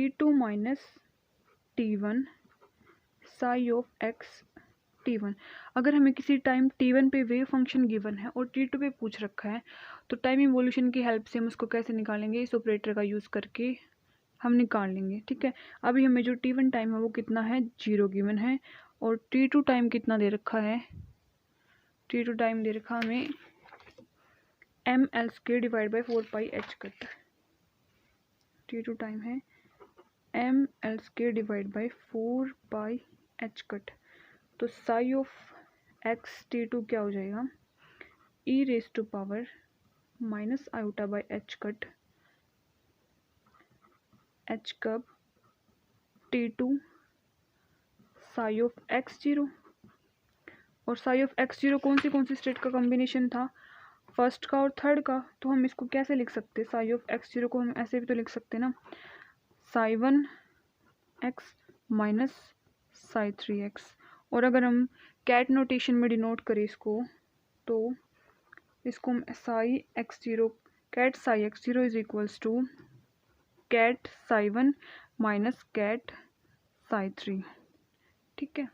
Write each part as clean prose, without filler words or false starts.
T2 minus T1 sigh of x T1। अगर हमें किसी टाइम T1 पे वेव फंक्शन गिवन है और T2 पे पूछ रखा है तो टाइम इवोल्यूशन की हेल्प से हम उसको कैसे निकालेंगे, इस ऑपरेटर का यूज़ करके हम निकाल लेंगे। ठीक है, अभी हमें जो T1 टाइम है वो कितना है, 0 गिवन है, और T2 टाइम कितना दे रखा है, T2 टाइम दे रखा हमें mL² divide by 4πh cut. T2 time है mL² divide by 4πh cut. तो साई ऑफ एक्स T2 क्या हो जाएगा, e raise to power minus iota by h cut, h cap, T2 sigh of x0। और sigh of x0 कौन सी state का combination था, first का और थर्ड का। तो हम इसको कैसे लिख सकते, साई ऑफ x0 को हम ऐसे भी तो लिख सकते ना, Sai 1x minus psi 3x। और अगर हम कैट नोटेशन में डिनोट करें इसको, तो इसको हम psi x0, ket psi x0 is equals to ket psi 1 minus ket psi 3। ठीक है,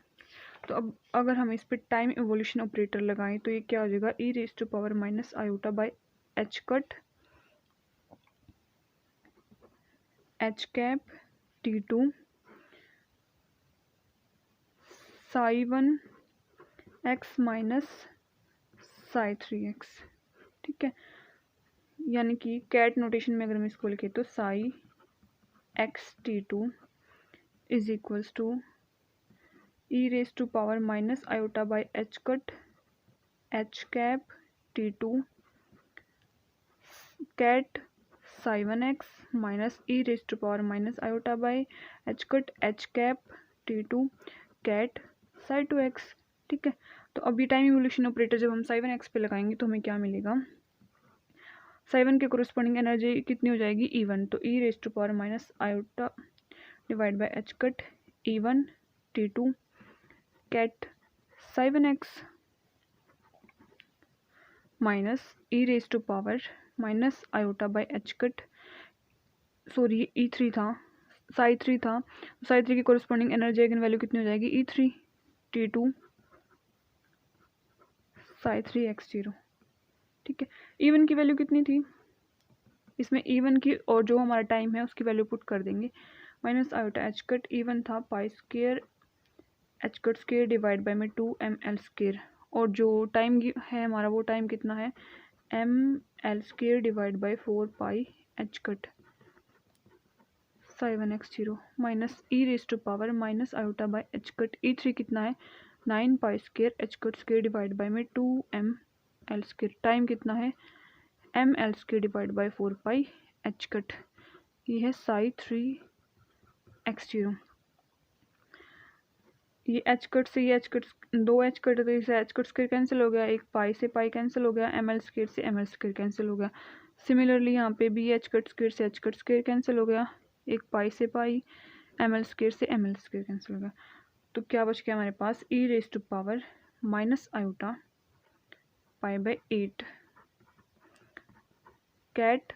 तो अब अगर हम इस पे टाइम इवोल्यूशन ऑपरेटर लगाएं तो ये क्या हो जाएगा, e raise to power minus iota by h cut, h cap T2 psi 1x minus psi 3x। ठीक है, यानी कि कैट नोटेशन में अगर हम इसको लिखे तो psi x T2 is equals to E raise to power minus iota by H cut H cap T2 ket psi1x minus E raise to power minus iota by H cut H cap T2 ket psi2x। ठीक है, तो अभी time evolution operator जब हम psi1x पे लगाएंगे तो हमें क्या मिलेगा, psi1 के कोरिस्पोंडिंग एनर्जी कितनी हो जाएगी E1, तो e raise to power minus iota divide by H cut E1 T2 ket psi1x minus E raise to power minus iota by H cut, sorry E3 था, psi3 था, psi3 की कोरिस्पोंडिंग energy eigen value कितनी हो जाएगी E3 T2 psi3x0। ठीक है, E1 की value कितनी थी, इसमें E1 की और जो हमारा टाइम है उसकी वैल्यू पुट कर देंगे, minus iota H cut E1 था पाई square H cut square divide by में 2ml स्क्वेयर, और जो टाइम है हमारा वो टाइम कितना है ml square divide by 4 pi H cut psi1x0 minus E raise to power minus iota by H cut E3 कितना है 9 pi square H cut square divide by में 2ml स्क्वेयर, टाइम कितना है ml square divide by 4 pi H cut, ये है psi3x0। ये H cut से ये एच कट, दो एच कट तो इसे एच कट स्क्वेयर कैंसिल हो गया, एक पाई से पाई कैंसिल हो गया, ml स्क्वेयर से ml स्क्वेयर कैंसिल हो गया। सिमिलरली यहाँ पे भी एच कट स्क्वेयर से एच कट स्क्वेयर कैंसिल हो गया, एक पाई से पाई ml स्क्वेयर से ml स्क्वेयर कैंसिल हो गया, तो क्या बच गया हमारे पास e raise to power minus iota pi by 8 ket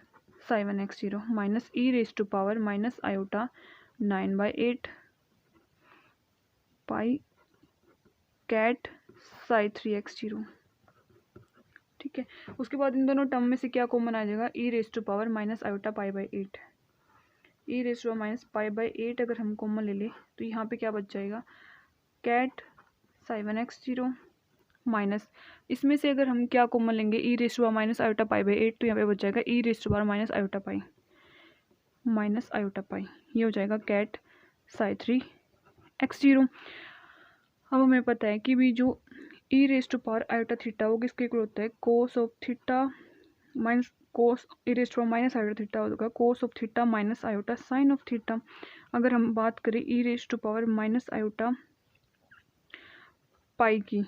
psi1x0 minus E raise to power minus iota 9/8 pi ket psi3x0। ठीक है, उसके बाद इन दोनों टर्म में से क्या कॉमन आ जाएगा, e raise to power minus iota pi by 8, e raise to minus pi by 8 अगर हम कॉमन ले लें तो यहाँ पे क्या बच जाएगा कैट psi1x0 माइनस, इसमें से अगर हम क्या कॉमन लेंगे e raise to minus iota pi by 8, तो यहाँ पे बच जाएगा e raise to power minus iota pi minus iota pi, ये हो जाएगा कैट psi3x0। अब हमें पता है कि भी जो e raise to power iota theta वो किसके इक्वल होता है cos of theta minus cos e raise to minus iota theta होगा cos of theta minus iota sine of theta. अगर हम बात करें e raise to power minus iota pi की,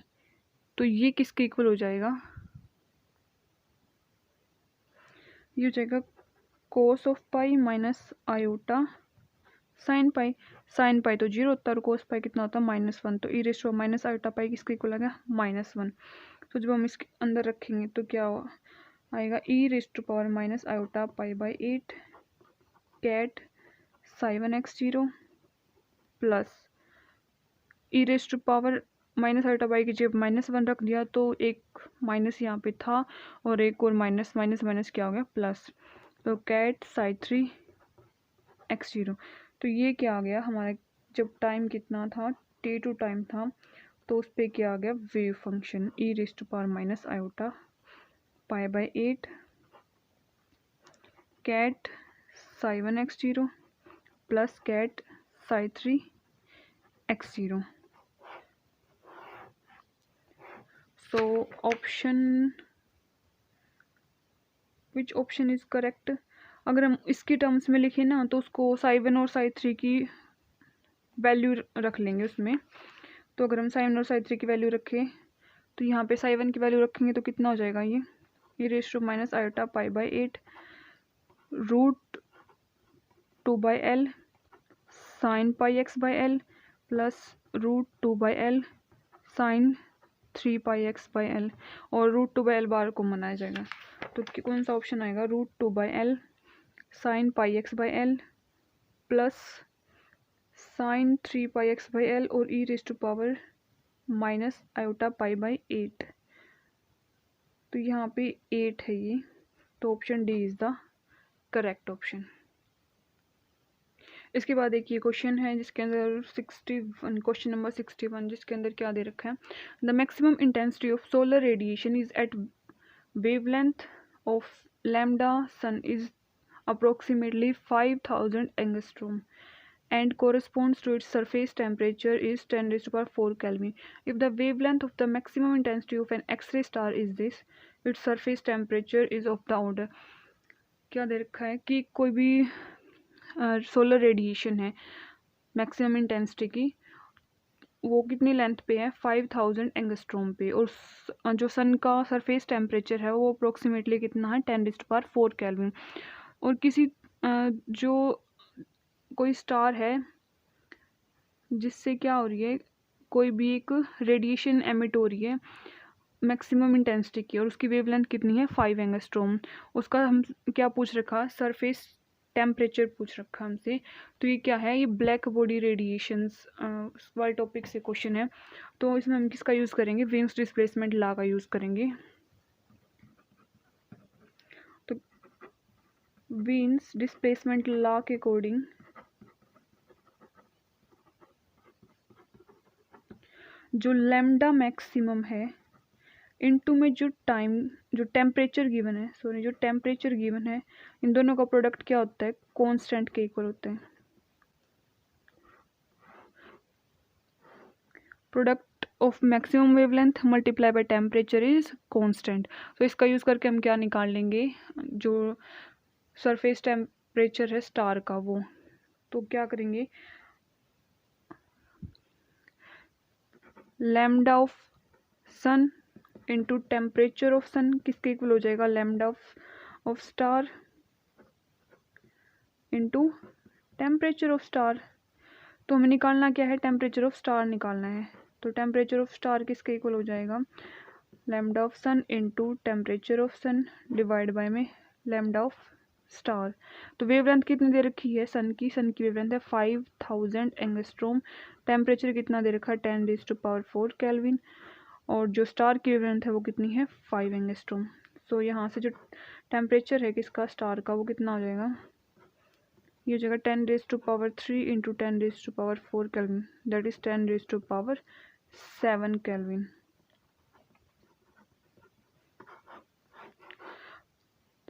तो ये किसके इक्वल हो जाएगा, ये हो जाएगा cos of pi minus iota sine pi, sine pi तो 0 होता है और कोस पाई कितना होता है -1, तो e raise to minus iota pi किसके इक्वल आ गया -1। तो जब हम इसके अंदर रखेंगे तो क्या आएगा e raise to power minus iota pi by 8 ket psi1x0 plus e raise to power minus iota pi की जब -1 रख दिया तो एक माइनस यहाँ पे था और एक और माइनस माइनस माइनस क्या हो गया प्लस, तो कैट psi3x0। तो ये क्या आ गया हमारा, जब टाइम कितना था t2 टाइम था तो उस पर क्या आ गया wave function E raise to power minus iota pi by 8 ket psi1x0 plus ket psi3x0। So option which option is correct, अगर हम इसकी टर्म्स में लिखें ना तो उसको psi1 और psi3 की वैल्यू रख लेंगे उसमें, तो अगर हम psi1 और psi3 की वैल्यू रखें तो यहाँ पे psi1 की वैल्यू रखेंगे तो कितना हो जाएगा ये e raise to minus iota pi by 8 root 2/l sine pi x by L plus root 2/l sine 3 pi x by L, और रूट 2/l बार को मनाया जाएगा, तो कौन सा ऑप्शन आएगा root 2/l sine pi x by L plus sine 3 pi x by L और e raise to power minus iota pi by 8, तो यहाँ पे 8 है ये, तो option D is the correct option. इसके बाद एक ये क्वेश्चन है जिसके अंदर 61 क्वेश्चन नंबर 61 जिसके अंदर क्या दे रखा है, the maximum intensity of solar radiation is at wavelength of lambda sun is approximately 5000 angstrom and corresponds to its surface temperature is 10 raised to power 4 Kelvin. If the wavelength of the maximum intensity of an X-ray star is this, its surface temperature is of the order. क्या दे रखा है कि कोई भी solar radiation है maximum intensity की, वो कितनी लेंथ पे है 5000 एंगस्ट्रोम पे, और जो सन का सरफेस टेम्परेचर है वो अप्रोक्सीमेटली कितना है 10 raised to power 4 केल्विन। और किसी जो कोई स्टार है जिससे क्या हो रही है, कोई भी एक रेडिएशन एमिट हो रही है मैक्सिमम इंटेंसिटी की, और उसकी वेवलेंथ कितनी है 5 एंगस्ट्रोम। उसका हम क्या पूछ रखा, सरफेस टेम्परेचर पूछ रखा हमसे। तो ये क्या है, ये ब्लैक बॉडी रेडिएशंस वाले टॉपिक से क्वेश्चन है। तो इसमें हम किसका यूज़ करेंगे, वीन्स डिस्प्लेसमेंट लॉ का यूज़ करेंगे। तो वीन्स डिस्प्लेसमेंट लॉ के अकॉर्डिंग जो लैम्डा मैक्सिमम है इनटू में जो टेम्परेचर गिवन है, जो टेम्परेचर गिवन है, इन दोनों का प्रोडक्ट क्या होता है, कांस्टेंट के इक्वल होता है। Product of maximum wavelength multiply by temperature is constant. तो इसका यूज़ करके हम क्या निकाल लेंगे, जो सरफेस टेम्परेचर है स्टार का वो। तो क्या करेंगे, lambda of sun into temperature of sun किसके इक्वल हो जाएगा, lambda of star into temperature of star. तो हमें निकालना क्या है, टेम्परेचर ऑफ स्टार निकालना है। तो टेम्परेचर ऑफ स्टार किसके इक्वल हो जाएगा, lambda of sun into temperature of sun divide by में लैम्डा ऑफ स्टार। तो वेवलेंथ कितनी दे रखी है सन की वेवलेंथ है 5000 एंगस्ट्रोम। टेम्परेचर कितना दे रखा है 10 raised to power 4 केल्विन, और जो स्टार की वेवलेंथ है वो कितनी है 5 एंगस्ट्रोम। सो यहाँ से जो टेम्परेचर है किसका, स्टार का, वो कितना हो जाएगा, ये हो जाएगा 10 raised to power 3 into 10 raised to power 4 kelvin, that is 10 raised to power 7 kelvin.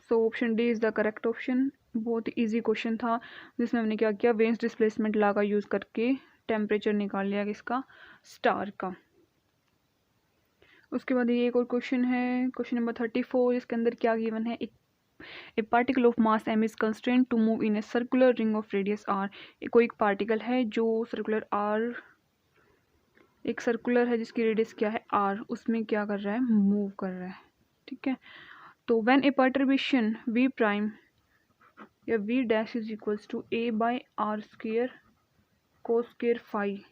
So option D is the correct option. बहुत इजी क्वेश्चन था जिसमें हमने क्या किया, वेन्स डिस्प्लेसमेंट लॉ का यूज़ करके टेम्परेचर निकाल लिया किसका, स्टार का। उसके बाद ये एक और क्वेश्चन है, क्वेश्चन नंबर 34। इसके अंदर क्या गिवन है, a particle of mass m is constraint to move in a circular ring of radius r। कोई एक पार्टिकल है जो सर्कुलर r, एक सर्कुलर है जिसकी रेडियस क्या है r, उसमें क्या कर रहा है, मूव कर रहा है। ठीक है, तो when a perturbation v prime या v dash is equals to a by r square cos square phi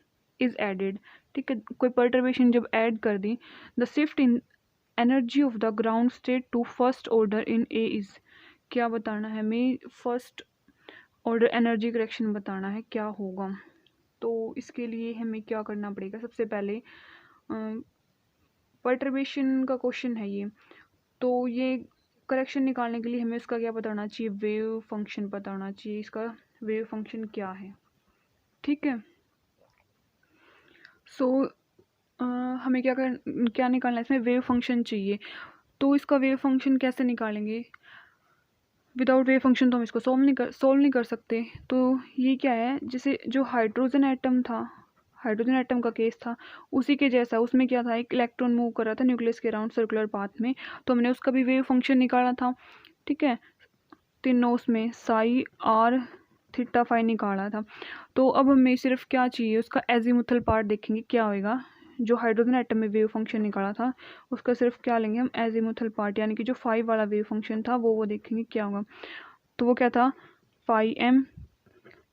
is added. ठीक है, कोई परटर्बेशन जब ऐड कर दी, the shift in energy of the ground state to first order in a is, क्या बताना है हमें, फर्स्ट ऑर्डर एनर्जी करेक्शन बताना है क्या होगा। तो इसके लिए हमें क्या करना पड़ेगा, सबसे पहले परटर्बेशन का क्वेश्चन है ये, तो ये करेक्शन निकालने के लिए हमें उसका क्या बताना चाहिए, वेव फंक्शन बताना चाहिए, इसका वेव फंक्शन क्या है। ठीक है, सो हमें क्या निकालना है, इसमें वेव फंक्शन चाहिए। तो इसका वेव फंक्शन कैसे निकालेंगे, विदाउट वेव फंक्शन तो हम इसको सोल्व नहीं कर सकते। तो ये क्या है, जैसे जो हाइड्रोजन एटम था, हाइड्रोजन एटम का केस था, उसी के जैसा, उसमें क्या था, एक इलेक्ट्रॉन मूव कर रहा था न्यूक्लियस के अराउंड सर्कुलर पाथ में, तो हमने उसका भी वेव फंक्शन निकाला था। ठीक है, तीनों उसमें साई आर थीटा फाई निकाला था। तो अब हमें सिर्फ क्या चाहिए, उसका एजीमुथल पार्ट देखेंगे क्या होएगा। जो हाइड्रोजन एटम में वेव फंक्शन निकाला था उसका सिर्फ क्या लेंगे हम, एजीमुथल पार्ट, यानी कि जो फाई वाला वेव फंक्शन था वो देखेंगे क्या होगा। तो वो क्या था, phi M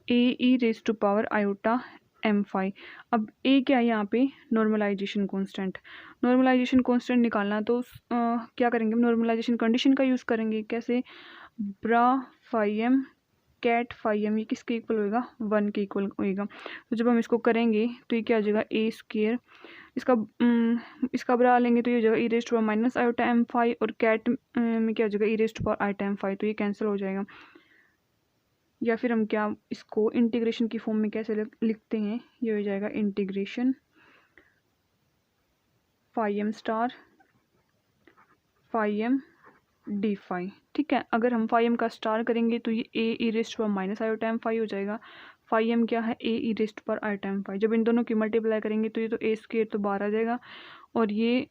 A E raise to power iota M phi. अब ए क्या है यहाँ पे, नॉर्मलाइजेशन कांस्टेंट। नॉर्मलाइजेशन कांस्टेंट निकालना, तो क्या करेंगे हम, नॉर्मलाइजेशन कंडीशन का यूज़ करेंगे। कैसे, bra phi M ket phi M, ये किसके इक्वल होएगा, 1 के इक्वल होएगा। तो जब हम इसको करेंगे तो ये क्या हो जाएगा, ए स्क्वेयर, इसका बरा लेंगे तो ये हो जाएगा e raise to power minus iota M phi, और कैट में क्या हो जाएगा, e raise to power iota M phi, तो ये कैंसिल हो जाएगा। या फिर हम क्या, इसको इंटीग्रेशन की फॉर्म में कैसे लिखते हैं, ये हो जाएगा integration phi M star phi M D phi. ठीक है, अगर हम फाई एम का स्टार करेंगे तो ये a E raise to power minus iota M phi हो जाएगा, फाई एम क्या है, ए ई रेस्ट पर आई टाइम फाई। जब इन दोनों की मल्टीप्लाई करेंगे तो ये तो ए स्क्वेयर तो बाहर आ जाएगा, और ये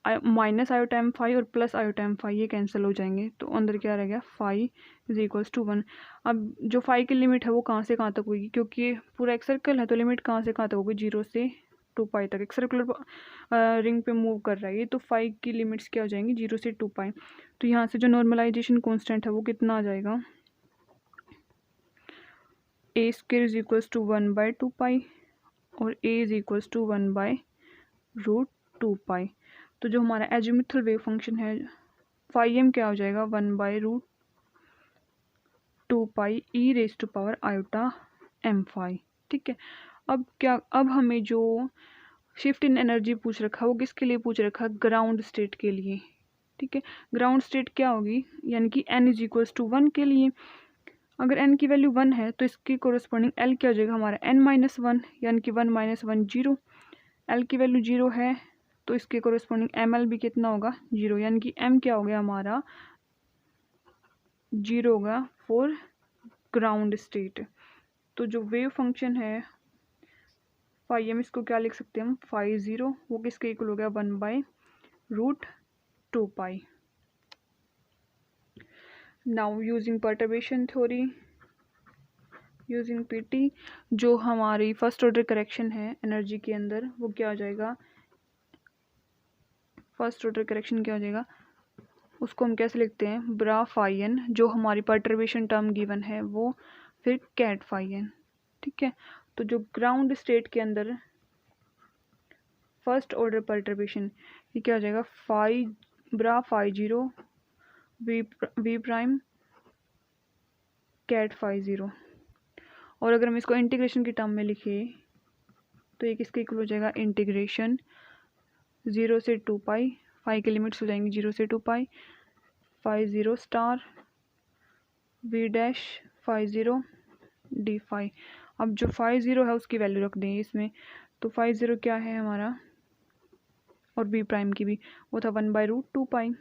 माइनस आयो टाइम फाई और प्लस आयो टाइम फाई ये कैंसिल हो जाएंगे, तो अंदर क्या रह गया, फाई इज इक्वल्स टू 1। अब जो फाई की लिमिट है वो कहाँ से कहाँ तक होगी, क्योंकि ये पूरा एक सर्कल है तो लिमिट कहाँ से कहाँ तक होगी, 0 से 2 पाई तक। एक सर्कुलर रिंग पे मूव कर रहा है ये, तो फाई की लिमिट्स क्या हो जाएंगी, 0 से 2 पाई। तो यहाँ से जो नॉर्मलाइजेशन कॉन्स्टेंट है वो कितना आ जाएगा, a square is equals to 1/2 pi और a is equals to 1/√2 pi. तो जो हमारा एजिमुथल वेव फंक्शन है फाई एम क्या हो जाएगा, 1/√2 pi e raise to power iota M phi. ठीक है, अब हमें जो शिफ्ट इन एनर्जी पूछ रखा है वो किसके लिए पूछ रखा है, ग्राउंड स्टेट के लिए। ठीक है, ग्राउंड स्टेट क्या होगी, यानी कि n इज इक्वल्स टू 1 के लिए। अगर n की वैल्यू 1 है तो इसकी कोरस्पॉन्डिंग l क्या हो जाएगा हमारा, n-1, यानी कि 1 - 1 0। l की वैल्यू 0 है तो इसके कोरस्पॉन्डिंग ml भी कितना होगा, 0, यानी कि m क्या हो गया हमारा, 0 होगा फॉर ग्राउंड स्टेट। तो जो वेव फंक्शन है फाई एम, इसको क्या लिख सकते हैं हम, फाई 0, वो किसके इक्वल हो गया, 1/√2 pi. Now using perturbation theory, using PT, जो हमारी फर्स्ट ऑर्डर करेक्शन है एनर्जी के अंदर वो क्या हो जाएगा, फर्स्ट ऑर्डर करेक्शन क्या हो जाएगा, उसको हम कैसे लिखते हैं, ब्रा फाई एन, जो हमारी पर्टर्बेशन टर्म गिवन है वो, फिर कैट फाई एन। ठीक है, तो जो ग्राउंड स्टेट के अंदर फर्स्ट ऑर्डर पर्टर्बेशन ये क्या हो जाएगा, phi bra phi 0 V prime ket phi 0। और अगर हम इसको इंटीग्रेशन की टर्म में लिखे तो ये किसके इक्वल हो जाएगा, इंटीग्रेशन 0 से 2 पाई, फाई की लिमिट्स हो जाएंगी 0 से 2 pi, phi 0 star V dash phi 0 D phi. अब जो फाई 0 है उसकी वैल्यू रख दें इसमें, तो फाई 0 क्या है हमारा, और वी प्राइम की भी वो था 1/√2 पाई,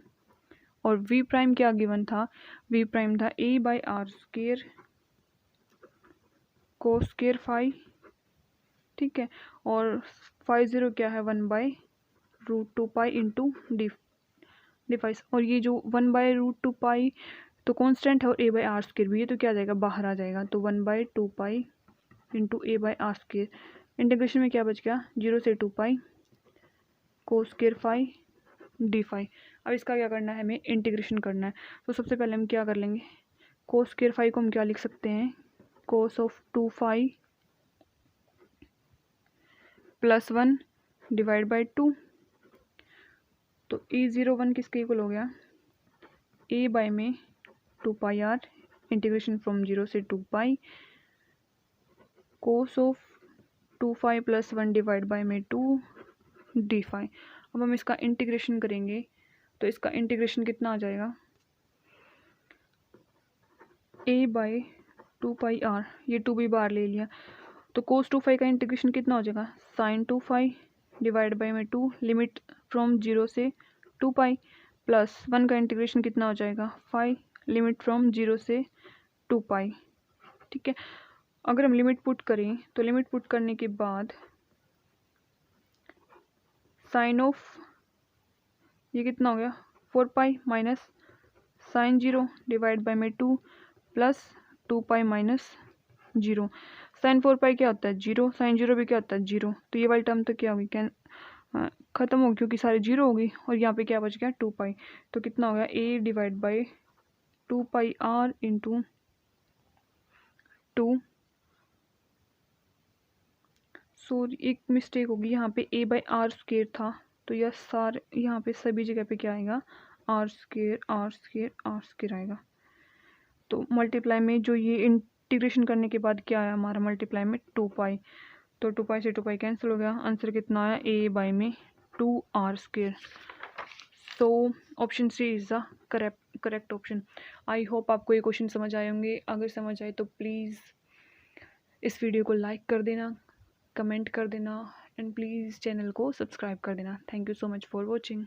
और वी प्राइम क्या गिवन था, वी प्राइम था a/r² को स्क्वेयर फाई। ठीक है, और फाई 0 क्या है, 1/√2 पाई इंटू डी फाई। और ये जो 1/√2 पाई तो कांस्टेंट है और a/r² भी है, तो क्या आ जाएगा, बाहर आ जाएगा, तो 1/2 पाई इंटू a/r²। इंटीग्रेशन में क्या बच गया, 0 से 2 पाई को स्क्वेयर फाई डी फाई। अब इसका क्या करना है, हमें इंटीग्रेशन करना है। तो सबसे पहले हम क्या कर लेंगे, कोस स्क्वेयर फाई को हम क्या लिख सकते हैं, cos of 2 phi plus 1 divide by 2। तो E01 किसके इक्वल हो गया, a बाई में 2 पाई r इंटीग्रेशन फ्रॉम 0 से 2 pi cos of 2 phi plus 1 divide by में 2 डी फाई। अब हम इसका इंटीग्रेशन करेंगे तो इसका इंटीग्रेशन कितना आ जाएगा, a/2 पाई r, ये 2 भी बाहर ले लिया, तो कोस 2 फाई का इंटीग्रेशन कितना हो जाएगा, साइन 2 फाई डिवाइड बाई में 2 लिमिट फ्रॉम 0 से 2 पाई प्लस 1 का इंटीग्रेशन कितना हो जाएगा, फाई लिमिट फ्रॉम 0 से 2 पाई। ठीक है, अगर हम लिमिट पुट करें तो लिमिट पुट करने के बाद साइन ऑफ ये कितना हो गया, 4 pi minus sine 0 divide by में 2 plus 2 pi minus 0। Sine 4 pi क्या होता है, 0, साइन 0 भी क्या होता है, 0। तो ये वाली टर्म तो क्या होगी, ख़त्म होगी क्योंकि सारे 0 होगी, और यहाँ पे क्या बच गया, 2 पाई। तो कितना हो गया, a divide by 2 pi r into 2। Sorry एक मिस्टेक होगी, यहाँ पे a/r² था, तो यह सारे यहाँ पे सभी जगह पे क्या आएगा, r² आएगा। तो मल्टीप्लाई में जो ये इंटीग्रेशन करने के बाद क्या आया हमारा, मल्टीप्लाई में 2 पाई, तो 2 पाई से 2 पाई कैंसिल हो गया, आंसर कितना आया, a बाई में 2r²। So option C is the correct option. I hope आपको ये क्वेश्चन समझ आए होंगे, अगर समझ आए तो प्लीज़ इस वीडियो को लाइक कर देना, कमेंट कर देना, एंड प्लीज़ चैनल को सब्सक्राइब कर देना। Thank you so much for watching.